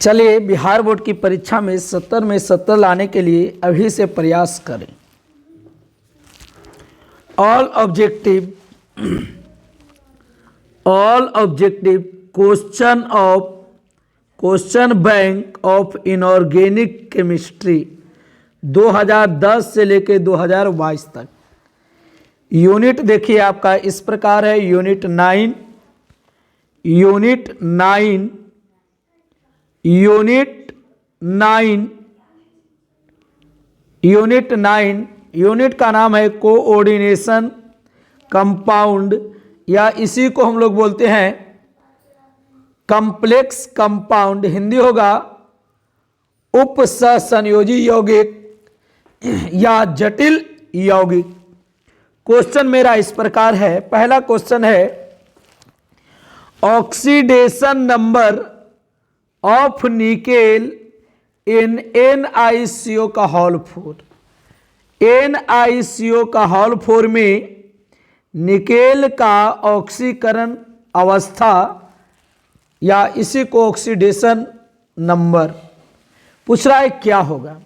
चलिए बिहार बोर्ड की परीक्षा में 70 में 70 लाने के लिए अभी से प्रयास करें। All objective question bank of inorganic chemistry 2010 से लेकर 2022 तक। यूनिट देखिए आपका इस प्रकार है। यूनिट 9 यूनिट का नाम है कोऑर्डिनेशन कंपाउंड, या इसी को हम लोग बोलते हैं कॉम्प्लेक्स कंपाउंड। हिंदी होगा उप सहसंयोजी यौगिक या जटिल यौगिक। क्वेश्चन मेरा इस प्रकार है। पहला क्वेश्चन है oxidation number of nickel in NiCO का होल 4। NiCO का होल 4 में निकेल का ऑक्सीकरण अवस्था या इसी को ऑक्सीडेशन नंबर पूछ रहा है क्या होगा।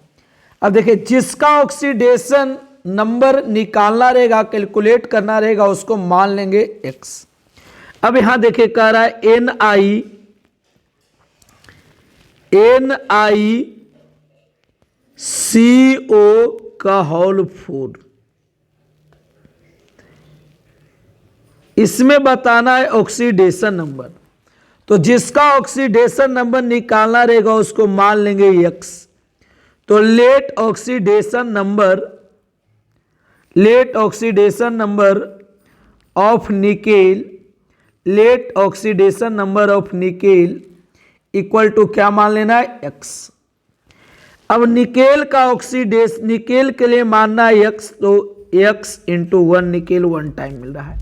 अब देखिए जिसका ऑक्सीडेशन नंबर निकालना रहेगा, कैलकुलेट करना रहेगा, उसको मान लेंगे x। अब यहां देखिए कह रहा है NiCO का होल 4। इसमें बताना है ऑक्सीडेशन नंबर, तो जिसका ऑक्सीडेशन नंबर निकालना रहेगा उसको मान लेंगे x। तो let oxidation number of nickel equal to क्या मान लेना है x। अब निकेल का ऑक्सीडेशन, निकेल के लिए मानना है x, तो x इंटू 1 निकेल 1 टाइम मिल रहा है।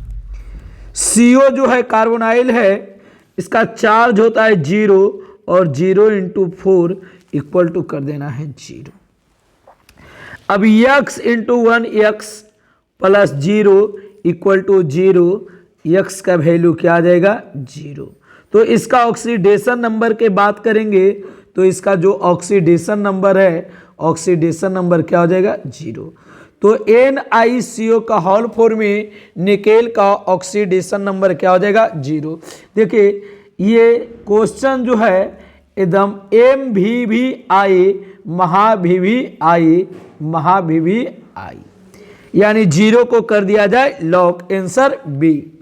CO जो है कार्बोनाइल है, इसका चार्ज होता है 0 और 0 इंटू 4 इक्वल टू कर देना है 0। अब x into 1 x plus 0 equal to 0, x का वैल्यू क्या आ जाएगा 0। तो इसका ऑक्सीडेशन नंबर के बात करेंगे तो इसका जो ऑक्सीडेशन नंबर है, ऑक्सीडेशन नंबर क्या हो जाएगा 0। तो NiCO का होल 4 में निकेल का ऑक्सीडेशन नंबर क्या हो जाएगा 0। देखिए ये क्वेश्चन जो है एकदम MVVI महाVVI यानी 0 को कर दिया जाए lock, answer B.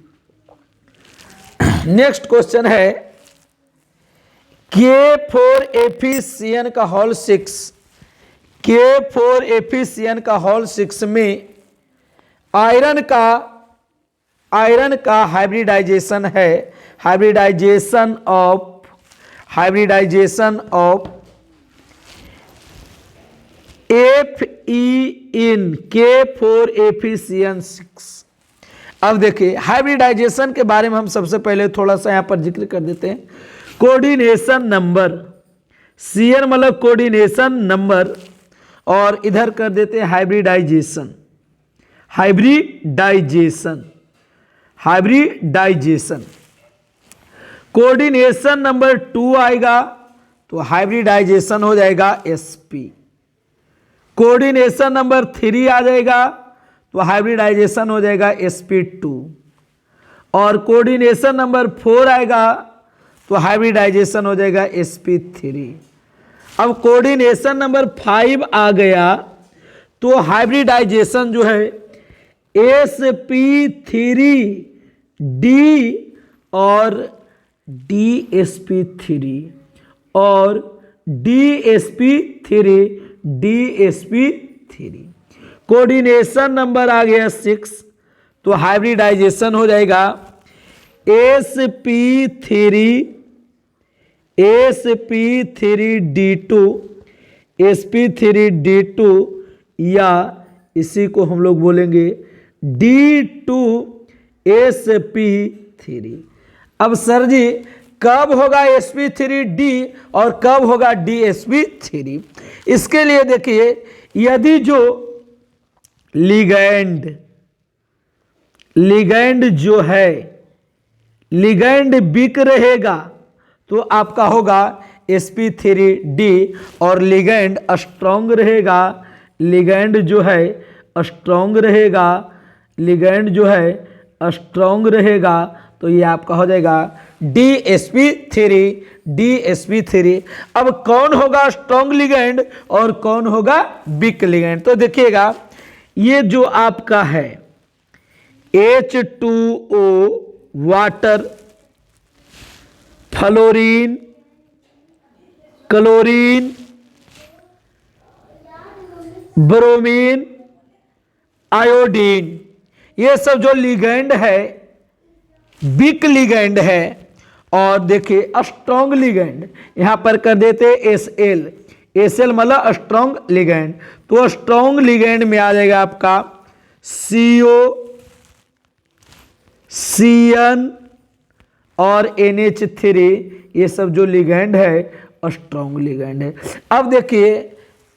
Next question है K4FeCN का होल 6। K4FeCN का होल 6 में आयरन का हाइब्रिडाइजेशन है। Hybridization of Fe in K4FeCN6। अब देखिए हाइब्रिडाइजेशन के बारे में हम सबसे पहले थोड़ा सा यहां पर जिक्र कर देते हैं। कोऑर्डिनेशन नंबर, CN मतलब कोऑर्डिनेशन नंबर, और इधर कर देते हैं हाइब्रिडाइजेशन। कोऑर्डिनेशन नंबर 2 आएगा तो हाइब्रिडाइजेशन हो जाएगा sp। कोऑर्डिनेशन नंबर 3 आ जाएगा तो हाइब्रिडाइजेशन हो जाएगा sp2। और कोऑर्डिनेशन नंबर 4 आएगा तो हाइब्रिडाइजेशन हो जाएगा sp3। अब कोऑर्डिनेशन नंबर 5 आ गया तो हाइब्रिडाइजेशन जो है sp3d और dsp3 और dsp3। कोऑर्डिनेशन नंबर आ गया 6 तो हाइब्रिडाइजेशन हो जाएगा sp3d2 या इसी को हम लोग बोलेंगे d2sp3। अब सर जी कब होगा sp3d और कब होगा dsp3? इसके लिए देखिए यदि जो लिगैंड जो है लिगैंड वीक रहेगा तो आपका होगा sp3d और लिगैंड स्ट्रॉन्ग रहेगा, लिगैंड जो है स्ट्रॉन्ग रहेगा, लिगैंड जो है स्ट्रॉन्ग रहेगा, तो ये आपका हो जाएगा DsP3, DsP3। अब कौन होगा स्ट्रॉन्ग लिगैंड और कौन होगा वीक लिगैंड? तो देखिएगा ये जो आपका है H2O water, fluorine, chlorine, bromine, iodine, ये सब जो लिगैंड है वीक लिगैंड है। और देखिए स्ट्रॉन्ग लिगैंड यहां पर कर देते Sl, Sl मतलब स्ट्रॉन्ग लिगैंड। तो स्ट्रॉन्ग लिगैंड में आ जाएगा आपका CO, Cn और NH3, ये सब जो लिगैंड है स्ट्रॉन्ग लिगैंड है। अब देखिए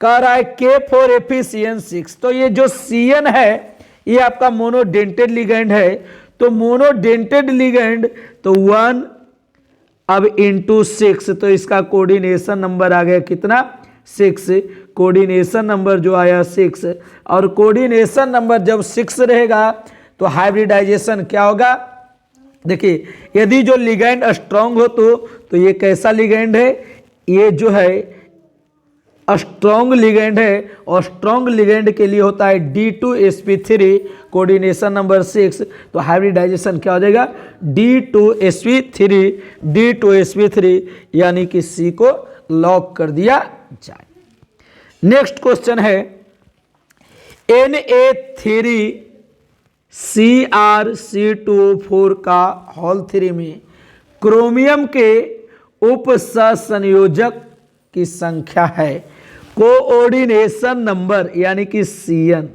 कह रहा है K4FeCN6, तो ये जो Cn है ये आपका मोनोडेंटेड लिगैंड है। तो मोनोडेंटेड लिगैंड तो 1 अब इंटू 6, तो इसका कोऑर्डिनेशन नंबर आ गया कितना 6, कोऑर्डिनेशन नंबर जो आया 6। और कोऑर्डिनेशन नंबर जब 6 रहेगा तो हाइब्रिडाइजेशन क्या होगा? देखिए यदि जो लिगैंड स्ट्रॉन्ग हो तो ये कैसा लिगैंड है? ये जो है स्ट्रॉन्ग लिगैंड है और स्ट्रॉन्ग लिगैंड के लिए होता है D2sp3 कोऑर्डिनेशन नंबर 6। तो हाइब्रिडाइजेशन क्या हो जाएगा D2sp3, D2sp3 यानी कि C को लॉक कर दिया जाए। नेक्स्ट क्वेश्चन है Na3Cr2O4 का होल 3 में क्रोमियम के उप सहसंयोजक की संख्या है, कोऑर्डिनेशन नंबर यानी कि Cn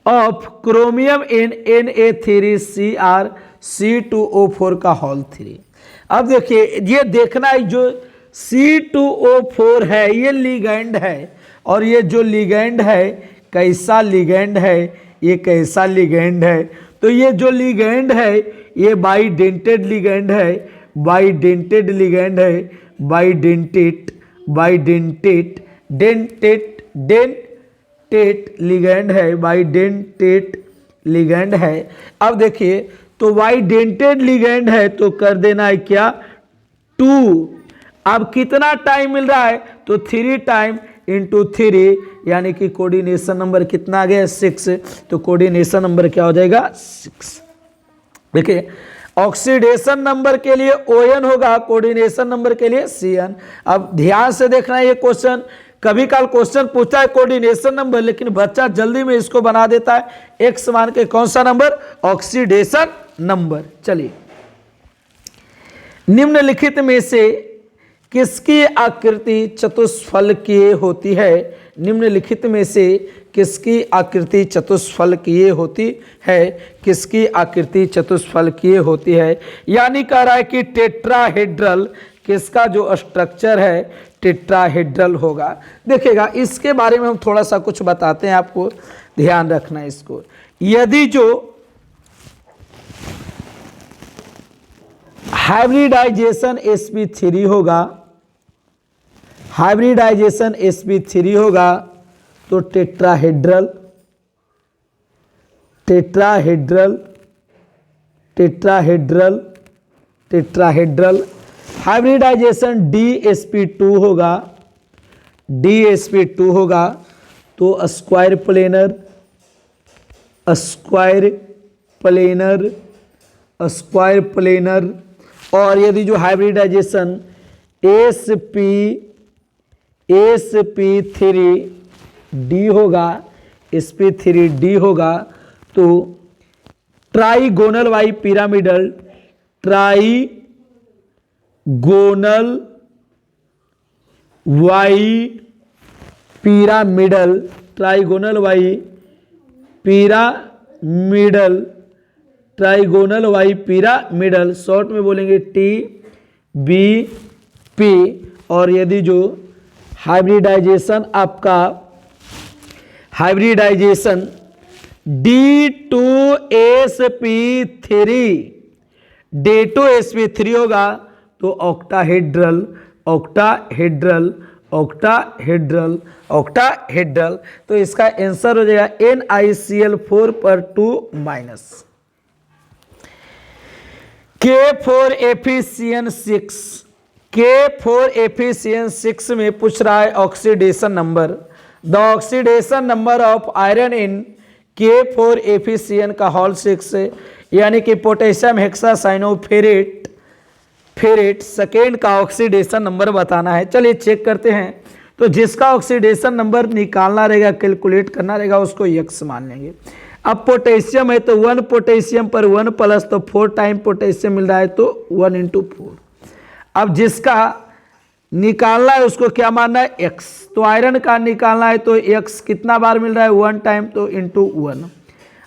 of chromium in Na3Cr2O4 का होल 3। अब देखिए ये देखना है जो C2O4 है ये लिगैंड है, और ये जो लिगैंड है कैसा लिगैंड है, ये कैसा लिगैंड है? तो ये जो लिगैंड है ये बाइडेंटेड लिगैंड है, बाइडेंटेड लिगैंड है, bidentate, bidentate, dentate, dentate ligand है, बाइडेंटेट लिगैंड है। अब देखिए तो बाइडेंटेड लिगैंड है तो कर देना है क्या 2। अब कितना टाइम मिल रहा है? तो 3 टाइम इंटू 3 यानी कि कोऑर्डिनेशन नंबर कितना आ गया 6। तो कोऑर्डिनेशन नंबर क्या हो जाएगा 6। देखिए ऑक्सीडेशन नंबर के लिए ON होगा, कोऑर्डिनेशन नंबर के लिए Cn। अब ध्यान से देखना ये क्वेश्चन, कभी काल क्वेश्चन पूछता है कोऑर्डिनेशन नंबर, लेकिन बच्चा जल्दी में इसको बना देता है x मान के कौन सा नंबर ऑक्सीडेशन नंबर। चलिए निम्नलिखित में से किसकी आकृति चतुष्फलकीय होती है? निम्नलिखित में से किसकी आकृति चतुष्फलकीय होती है? किसकी आकृति चतुष्फलकीय होती है? यानी कह रहा है कि टेट्राहेड्रल किसका जो स्ट्रक्चर है टेट्राहेड्रल होगा। देखिएगा इसके बारे में हम थोड़ा सा कुछ बताते हैं, आपको ध्यान रखना है इसको। यदि जो हाइब्रिडाइजेशन sp3 होगा, हाइब्रिडाइजेशन sp3 होगा तो tetrahedral, tetrahedral, tetrahedral, tetrahedral. Hybridization DsP2 होगा, DsP2 होगा तो square planar, square planar, square planar. और यदि जो हाइब्रिडाइजेशन sp3d होगा, sp3d होगा तो trigonal bipyramidal, trigonal bipyramidal, trigonal bipyramidal, trigonal bipyramidal, short में बोलेंगे TBP। और यदि जो हाइब्रिडाइजेशन आपका हाइब्रिडाइजेशन D2sp3 होगा तो ऑक्टाहेड्रल, ऑक्टाहेड्रल, ऑक्टाहेड्रल, ऑक्टाहेड्रल। तो इसका आंसर हो जाएगा NiCl4 पर 2 माइनस। K4 एफिशिएंट 6 में पूछ रहा है oxidation number. The oxidation number of iron in K4 efficient का होल 6 यानी कि पोटेशियम हेक्सासाइनोफेरेट सेकेंड का ऑक्सीडेशन नंबर बताना है। चलिए चेक करते हैं। तो जिसका ऑक्सीडेशन नंबर निकालना रहेगा, कैलकुलेट करना रहेगा, उसको x मान लेंगे। अब पोटेशियम है तो 1 पोटेशियम पर 1 प्लस, तो 4 टाइम पोटेशियम मिल रहा है तो 1 × 4। अब जिसका निकालना है उसको क्या मानना है, x। तो आयरन का निकालना है तो x कितना बार मिल रहा है, 1 टाइम, तो × 1।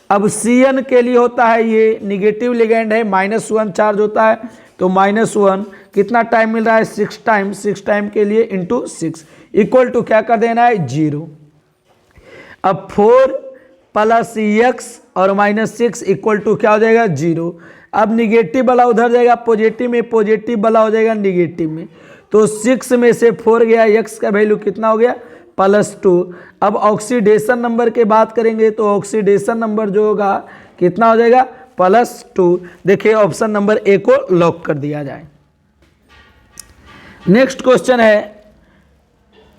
अब Cn के लिए होता है, ये निगेटिव लिगेंड है, -1 चार्ज होता है, तो -1 कितना टाइम मिल रहा है, 6 टाइम। 6 टाइम के लिए × 6 इक्वल टू क्या कर देना है, 0। अब 4 प्लस x और -6 इक्वल टू क्या हो जाएगा, 0। अब निगेटिव वाला उधर जाएगा पॉजिटिव में, पॉजिटिव वाला हो जाएगा निगेटिव में। तो 6 में से 4 गया, x का वैल्यू कितना हो गया, +2। अब ऑक्सीडेशन नंबर की बात करेंगे तो ऑक्सीडेशन नंबर जो होगा कितना हो जाएगा, +2। देखिए ऑप्शन नंबर ए को लॉक कर दिया जाए। नेक्स्ट क्वेश्चन है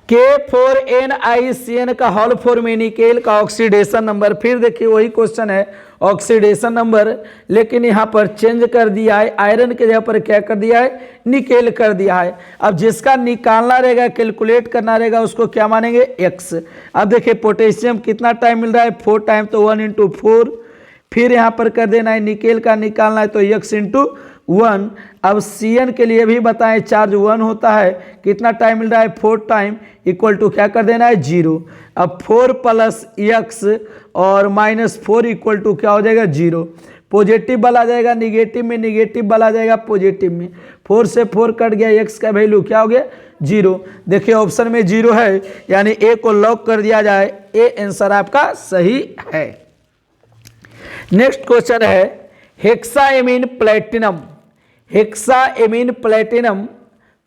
K4NiCN का होल 4 में निकेल का ऑक्सीडेशन नंबर। फिर देखिए वही क्वेश्चन है, ऑक्सीडेशन नंबर, लेकिन यहाँ पर चेंज कर दिया है, आयरन के जगह पर क्या कर दिया है, निकेल कर दिया है। अब जिसका निकालना रहेगा, कैलकुलेट करना रहेगा, उसको क्या मानेंगे, x। अब देखिए पोटेशियम कितना टाइम मिल रहा है, 4 टाइम, तो 1 × 4। फिर यहाँ पर कर देना है, निकेल का निकालना है तो x × 1। अब Cn के लिए भी बताएं, चार्ज 1 होता है, कितना टाइम मिल रहा है, 4 टाइम, इक्वल टू क्या कर देना है, 0। अब 4 प्लस x और -4 इक्वल टू क्या हो जाएगा, 0। पॉजिटिव वाला जाएगा निगेटिव में, निगेटिव वाला जाएगा पॉजिटिव में। 4 से 4 कट गया, x का वैल्यू क्या हो गया, 0। देखिए ऑप्शन में 0 है, यानी ए को लॉक कर दिया जाए, ए आंसर आपका सही है। नेक्स्ट क्वेश्चन है हेक्साएमीन प्लेटिनम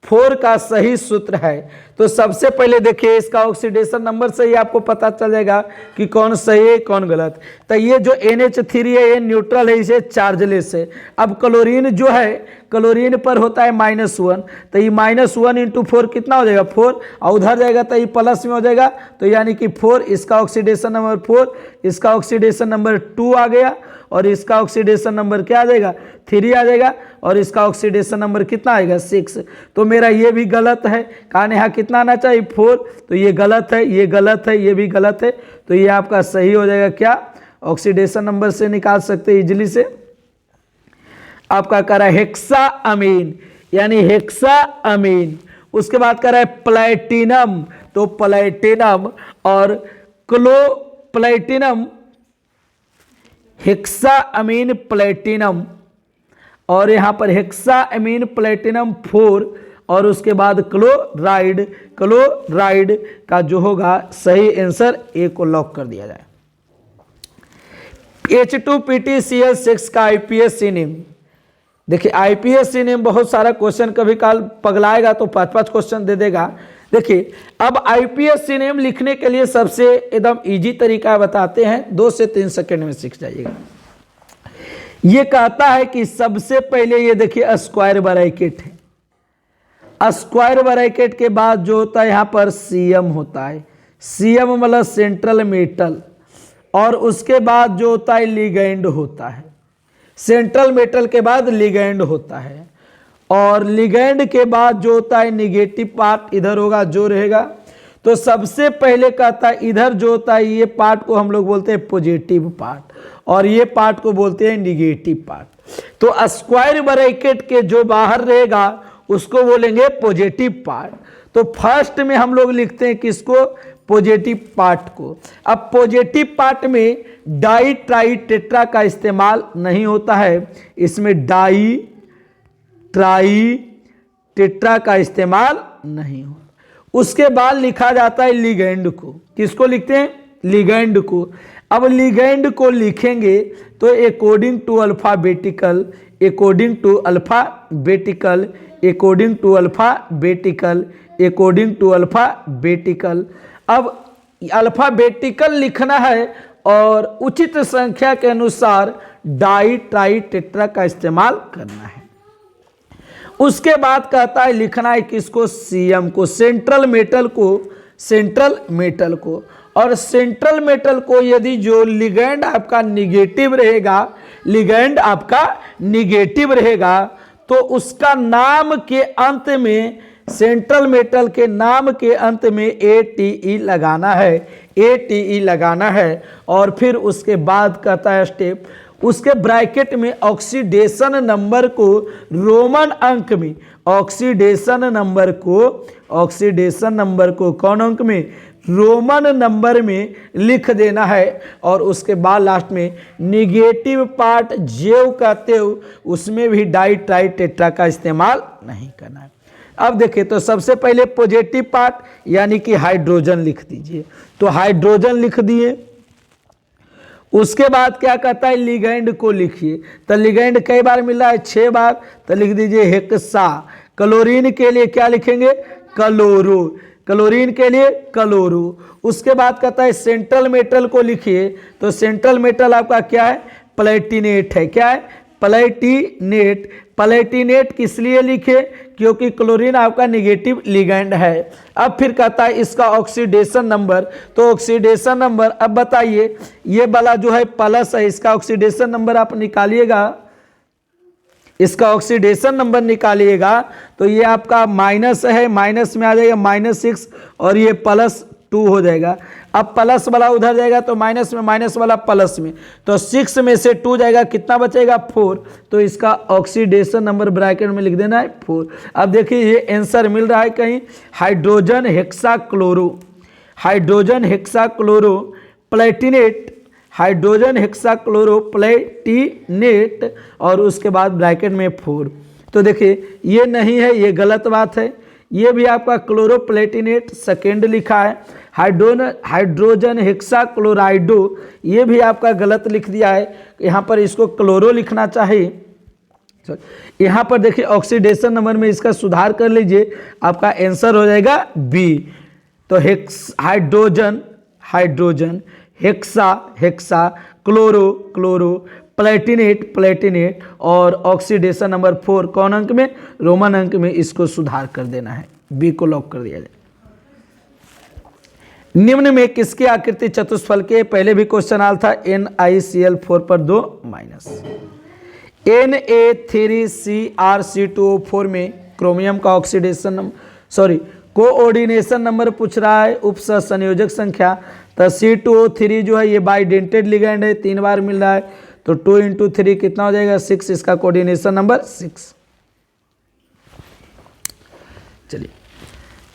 4 का सही सूत्र है। तो सबसे पहले देखिए इसका ऑक्सीडेशन नंबर से ही आपको पता चल जाएगा कि कौन सही है कौन गलत। तो ये जो NH3 है ये न्यूट्रल है, इसे चार्जलेस है। अब क्लोरीन जो है, क्लोरीन पर होता है -1, तो ये -1 × 4 कितना हो जाएगा, 4, और उधर जाएगा तो ये प्लस में हो जाएगा, तो यानी कि 4। इसका ऑक्सीडेशन नंबर 4, इसका ऑक्सीडेशन नंबर 2 आ गया, और इसका ऑक्सीडेशन नंबर क्या आ जाएगा, 3 आ जाएगा, और इसका ऑक्सीडेशन नंबर कितना आएगा, 6। तो मेरा ये भी गलत है, कारण यहाँ कितना आना चाहिए, 4, तो ये गलत है, ये गलत है, ये भी गलत है। तो ये आपका सही हो जाएगा क्या, ऑक्सीडेशन नंबर से निकाल सकते हैं इजिली से। आपका कह रहा है हेक्साअमीन, यानी हेक्साअमीन। उसके बाद कह रहा है प्लैटिनम, तो प्लैटिनम और प्लैटिनम, हेक्साअमीन प्लैटिनम, और यहाँ पर हेक्साअमीन प्लैटिनम 4, और उसके बाद क्लोराइड का जो होगा सही आंसर ए को लॉक कर दिया जाए। H2PtCl6 का IPSC नेम। देखिए IPSC नेम बहुत सारा क्वेश्चन कभी काल पगलाएगा तो 5-5 क्वेश्चन दे देगा। देखिए अब IPSC नेम लिखने के लिए सबसे एकदम इजी तरीका बताते हैं, 2 से 3 सेकंड में सीख जाइएगा। ये कहता है कि सबसे पहले ये देखिए स्क्वायर ब्रैकेट है, स्क्वायर ब्रैकेट के बाद जो होता है यहाँ पर CM होता है, CM मतलब सेंट्रल मेटल, और उसके बाद जो होता है लिगेंड होता है, सेंट्रल मेटल के बाद लिगेंड होता है, और लिगेंड के बाद जो होता है निगेटिव पार्ट इधर होगा जो रहेगा। तो सबसे पहले कहता है इधर जो होता है ये पार्ट को हम लोग बोलते हैं पॉजिटिव पार्ट, और ये पार्ट को बोलते हैं निगेटिव पार्ट। तो स्क्वायर ब्रैकेट के जो बाहर रहेगा उसको बोलेंगे पॉजिटिव पार्ट। तो फर्स्ट में हम लोग लिखते हैं किसको, पॉजिटिव पार्ट को। अब पॉजिटिव पार्ट में डाई ट्राई टेट्रा का इस्तेमाल नहीं होता है, इसमें डाई ट्राई टेट्रा का इस्तेमाल नहीं होता। उसके बाद लिखा जाता है लिगेंड को, किसको लिखते हैं, लिगेंड को। अब लिगेंड को लिखेंगे तो according to alphabetical according to alphabetical, according to alphabetical, according to alphabetical. अब अल्फाबेटिकल लिखना है और उचित संख्या के अनुसार डाई ट्राई टेट्रा का इस्तेमाल करना है। उसके बाद कहता है लिखना है किसको, सीएम को, सेंट्रल मेटल को, सेंट्रल मेटल को। और सेंट्रल मेटल को यदि जो लिगेंड आपका निगेटिव रहेगा, लिगेंड आपका निगेटिव रहेगा, तो उसका नाम के अंत में, सेंट्रल मेटल के नाम के अंत में ATE लगाना है, ATE लगाना है। और फिर उसके बाद कहता है स्टेप, उसके ब्रैकेट में ऑक्सीडेशन नंबर को रोमन अंक में, ऑक्सीडेशन नंबर को, ऑक्सीडेशन नंबर को कौन अंक में, रोमन नंबर में लिख देना है। और उसके बाद लास्ट में निगेटिव पार्ट जेव कहते हो, उसमें भी डाई ट्राई टेट्रा का इस्तेमाल नहीं करना है। अब देखिए तो सबसे पहले पॉजिटिव पार्ट यानी कि हाइड्रोजन लिख दीजिए, तो हाइड्रोजन लिख दिए। उसके बाद क्या कहता है, लिगेंड को लिखिए, तो लिगेंड कई बार मिला है, 6 बार, तो लिख दीजिए हेक्सा। क्लोरीन के लिए क्या लिखेंगे, क्लोरो, क्लोरीन के लिए क्लोरो। उसके बाद कहता है सेंट्रल मेटल को लिखिए, तो सेंट्रल मेटल आपका क्या है, प्लेटिनेट है, क्या है, प्लेटिनेट। प्लेटिनेट किस लिए लिखे, क्योंकि क्लोरीन आपका निगेटिव लिगेंड है। अब फिर कहता है इसका ऑक्सीडेशन नंबर, तो ऑक्सीडेशन नंबर, अब बताइए ये वाला जो है प्लस है, इसका ऑक्सीडेशन नंबर आप निकालिएगा, इसका ऑक्सीडेशन नंबर निकालिएगा, तो ये आपका माइनस है, माइनस में आ जाएगा -6 और ये +2 हो जाएगा। अब प्लस वाला उधर जाएगा तो माइनस में, माइनस वाला प्लस में, तो 6 में से 2 जाएगा, कितना बचेगा 4। तो इसका ऑक्सीडेशन नंबर ब्रैकेट में लिख देना है 4। अब देखिए ये आंसर मिल रहा है कहीं, hydrogen hexachloro, hydrogen hexachloro platinate, hydrogen hexachloro platinate, और उसके बाद ब्रैकेट में 4। तो देखिए ये नहीं है, ये गलत बात है, ये भी आपका क्लोरोप्लेटिनेट सेकेंड लिखा है। हाइड्रोजन हेक्साक्लोराइडो, ये भी आपका गलत लिख दिया है, यहाँ पर इसको क्लोरो लिखना चाहिए। यहाँ पर देखिए ऑक्सीडेशन नंबर में इसका सुधार कर लीजिए, आपका आंसर हो जाएगा बी। तो hydrogen, hydrogen, hexa, hexa, chloro, chloro, Palatinate, Palatinate, और ऑक्सीडेशन नंबर 4 कौन अंक में, रोमन अंक में, इसको सुधार कर देना है, बी को लॉक कर दिया जाए। निम्न में किसकी आकृति चतुष्फल के, पहले भी क्वेश्चन आया था, NiCl4 पर 2 माइनस, Na3CrC2O4 में क्रोमियम का oxidation number, sorry coordination number पूछ रहा है, उपसह संयोजक संख्या। तो C2O3 जो है ये बाइडेंटेड लिगेंड है, 3 बार मिल रहा है, तो 2 × 3 कितना हो जाएगा 6, इसका कोऑर्डिनेशन नंबर 6। चलिए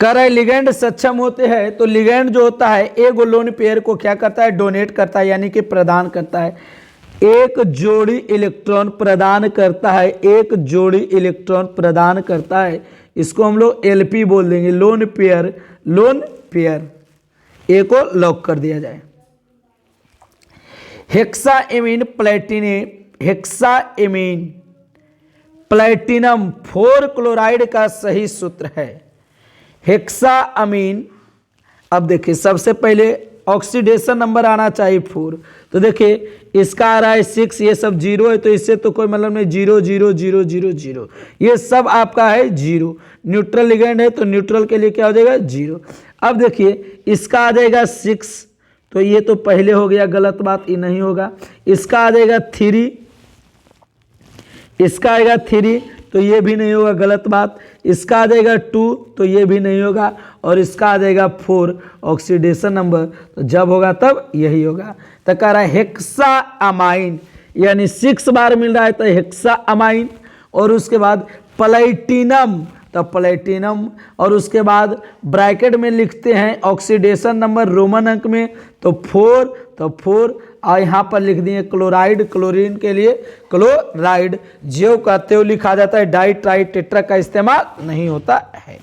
कह रहा है लिगेंड सक्षम होते हैं, तो लिगेंड जो होता है एक लोन पेयर को क्या करता है, डोनेट करता है, यानी कि प्रदान करता है, एक जोड़ी इलेक्ट्रॉन प्रदान करता है, एक जोड़ी इलेक्ट्रॉन प्रदान करता है, इसको हम लोग LP बोल देंगे, लोन पेयर, लोन पेयर। ए को लॉक कर दिया जाए। हेक्साएमीन प्लेटिनेट, हेक्साएमीन प्लेटिनम 4 क्लोराइड का सही सूत्र है हेक्साअमीन। अब देखिए सबसे पहले ऑक्सीडेशन नंबर आना चाहिए 4, तो देखिए इसका आ रहा है 6, ये सब 0 है, तो इससे तो कोई मतलब नहीं, 0 0 0 0 0, ये सब आपका है 0। न्यूट्रल लिगेंड है तो न्यूट्रल के लिए क्या हो जाएगा 0। अब देखिए इसका आ जाएगा 6, तो ये तो पहले हो गया, गलत बात, ये नहीं होगा। इसका आ जाएगा 3, इसका आएगा 3, तो ये भी नहीं होगा, गलत बात। इसका आ जाएगा 2, तो ये भी नहीं होगा, और इसका आ जाएगा 4 ऑक्सीडेशन नंबर, तो जब होगा तब यही होगा। तो कह रहा है हेक्साअमाइन, यानी 6 बार मिल रहा है, तो हेक्साअमाइन। और उसके बाद प्लेटिनम, तो प्लेटिनम, और उसके बाद ब्रैकेट में लिखते हैं ऑक्सीडेशन नंबर रोमन अंक में, तो 4, तो 4, और यहाँ पर लिख दिए क्लोराइड, क्लोरीन के लिए क्लोराइड, जो कहते हो लिखा जाता है, डाई ट्राई टेट्रा का इस्तेमाल नहीं होता है।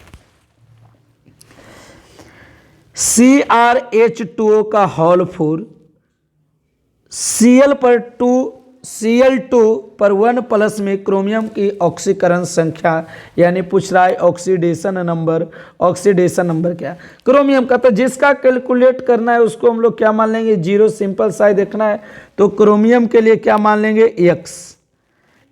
CrH2O का होल 4, Cl पर 2 Cl2 पर 1 प्लस में क्रोमियम की ऑक्सीकरण संख्या, यानी पूछ रहा है ऑक्सीडेशन नंबर। ऑक्सीडेशन नंबर क्या, क्रोमियम का, तो जिसका कैलकुलेट करना है उसको हम लोग क्या मान लेंगे, 0। सिंपल सा ही देखना है, तो क्रोमियम के लिए क्या मान लेंगे, x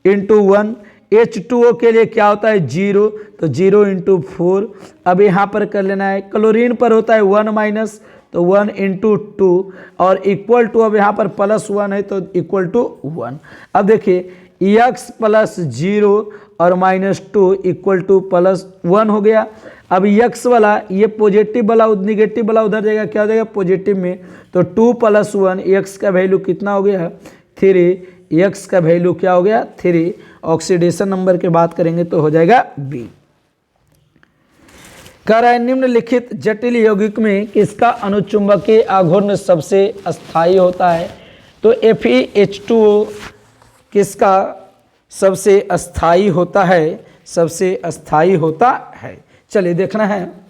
इंटू 1। H2O के लिए क्या होता है, 0, तो 0 इंटू 4। अब यहाँ पर कर लेना है, क्लोरीन पर होता है 1 माइनस, तो 1 इंटू 2, और इक्वल टू, अब यहाँ पर प्लस 1 है तो इक्वल टू 1। अब देखिए x प्लस 0 और माइनस 2 इक्वल टू प्लस 1 हो गया। अब x वाला, ये पॉजिटिव वाला निगेटिव वाला उधर जाएगा, क्या हो जाएगा, पॉजिटिव में, तो 2 प्लस 1, x का वैल्यू कितना हो गया, 3। x का वैल्यू क्या हो गया, 3। ऑक्सीडेशन नंबर की बात करेंगे तो हो जाएगा B। कह रहा है निम्नलिखित जटिल यौगिक में किसका अनुचुंबकीय आघूर्ण सबसे अस्थायी होता है, तो FeH2O किसका सबसे अस्थायी होता है, सबसे अस्थायी होता है। चलिए देखना है,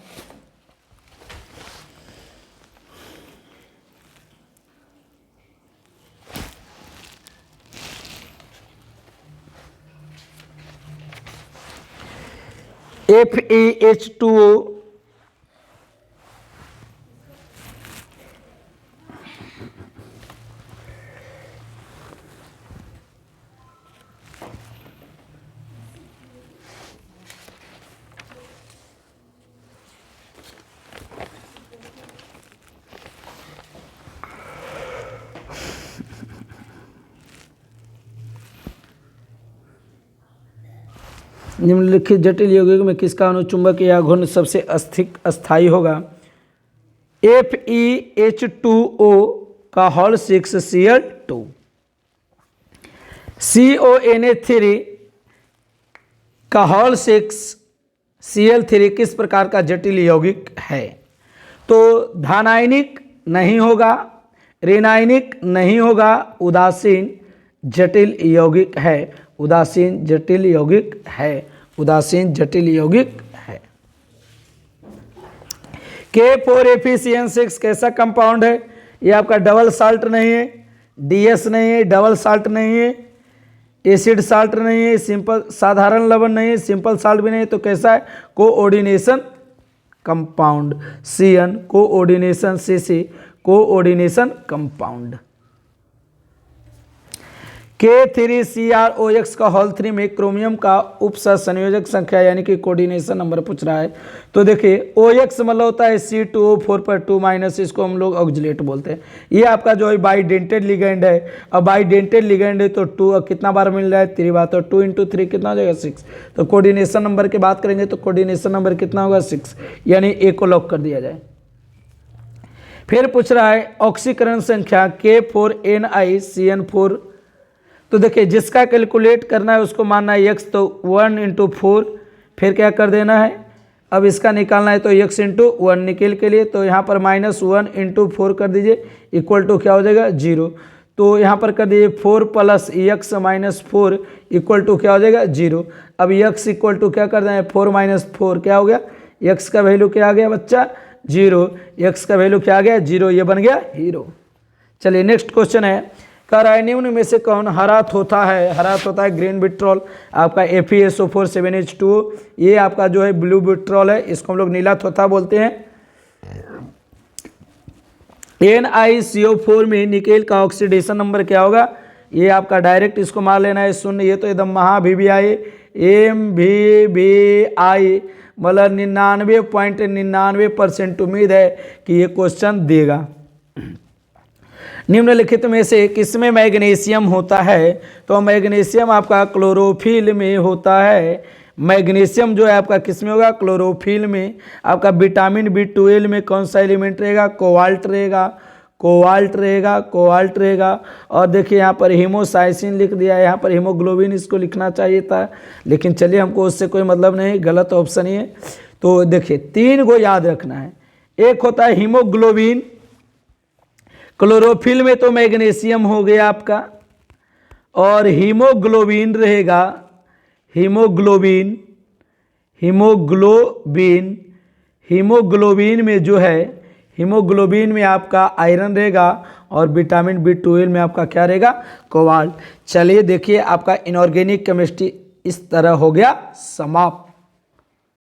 FeH2O निम्नलिखित जटिल यौगिक में किसका अनुचुंबकीय आघूर्ण सबसे अस्थायी होगा, FeH2O का होल 6 Cl2, CONA3 का होल 6 Cl3 किस प्रकार का जटिल यौगिक है, तो धानायनिक नहीं होगा, ऋणायनिक नहीं होगा, उदासीन जटिल यौगिक है, उदासीन जटिल यौगिक है, उदासीन जटिल यौगिक है। K4FeCN6 कैसा कंपाउंड है, ये आपका डबल साल्ट नहीं है, DS नहीं है, डबल साल्ट नहीं है, एसिड साल्ट नहीं है, सिंपल साधारण लवण नहीं है, सिंपल साल्ट भी नहीं है, तो कैसा है, coordination compound, CN coordination, CC coordination compound. K3CrOX का होल 3 में क्रोमियम का उपसह संयोजक संख्या, यानी कि कोऑर्डिनेशन नंबर पूछ रहा है। तो देखिए OX मतलब होता है C2O4 पर 2 माइनस, इसको हम लोग ऑक्जिलेट बोलते हैं। ये आपका जो है बाइडेंटेड लिगेंड है। अब बाइडेंटेड लिगेंड है तो 2 कितना बार मिल रहा है, 3 बार, तो 2 इंटू 3 कितना हो जाएगा, 6। तो कोऑर्डिनेशन नंबर की बात करेंगे तो कोऑर्डिनेशन नंबर कितना होगा, 6, यानी A को लॉक कर दिया जाए। फिर पूछ रहा है ऑक्सीकरण संख्या K4NiCN4, तो देखिए जिसका कैलकुलेट करना है उसको मानना है x, तो 1 इंटू 4, फिर क्या कर देना है, अब इसका निकालना है तो x इंटू 1 निकेल के लिए, तो यहाँ पर -1 इंटू 4 कर दीजिए, इक्वल टू क्या हो जाएगा, 0। तो यहाँ पर कर दीजिए 4 plus x minus 4 equal to क्या हो जाएगा, 0। अब x इक्वल टू क्या कर देना है, 4 माइनस 4 क्या हो गया, x का वैल्यू क्या आ गया बच्चा, 0। x का वैल्यू क्या आ गया, 0, ये बन गया हीरो। चलिए नेक्स्ट क्वेश्चन है, कह रहा है निम्न में से कौन हरा थोथा है, हरा थोथा है ग्रीन विट्रॉल, आपका FeSO4 7H2O, ये आपका जो है ब्लू विट्रॉल है, इसको हम लोग नीला थोथा बोलते हैं। NiCO4 में निकेल का ऑक्सीडेशन नंबर क्या होगा, ये आपका डायरेक्ट इसको मार लेना है 0, ये तो एकदम MVBI मतलब 99.99% उम्मीद है कि ये क्वेश्चन देगा। निम्नलिखित में से किसमें मैग्नीशियम होता है, तो मैग्नीशियम आपका क्लोरोफिल में होता है। मैग्नीशियम जो है आपका किस में होगा, क्लोरोफिल में। आपका विटामिन B12 में कौन सा एलिमेंट रहेगा, कोबाल्ट रहेगा, कोबाल्ट रहेगा, कोबाल्ट रहेगा। और देखिए यहाँ पर हीमोसाइसिन लिख दिया है, यहाँ पर हीमोग्लोबिन इसको लिखना चाहिए था, लेकिन चलिए हमको उससे कोई मतलब नहीं, गलत ऑप्शन ही है। तो देखिए 3 को याद रखना है, एक होता है हीमोग्लोबिन, क्लोरोफिल में तो मैग्नीशियम हो गया आपका, और हीमोग्लोबिन रहेगा, हीमोग्लोबिन, हीमोग्लोबिन, हीमोग्लोबिन में जो है हीमोग्लोबिन में आपका आयरन रहेगा और विटामिन B12 में आपका क्या रहेगा, कोबाल्ट। चलिए देखिए आपका इनऑर्गेनिक केमिस्ट्री इस तरह हो गया समाप्त।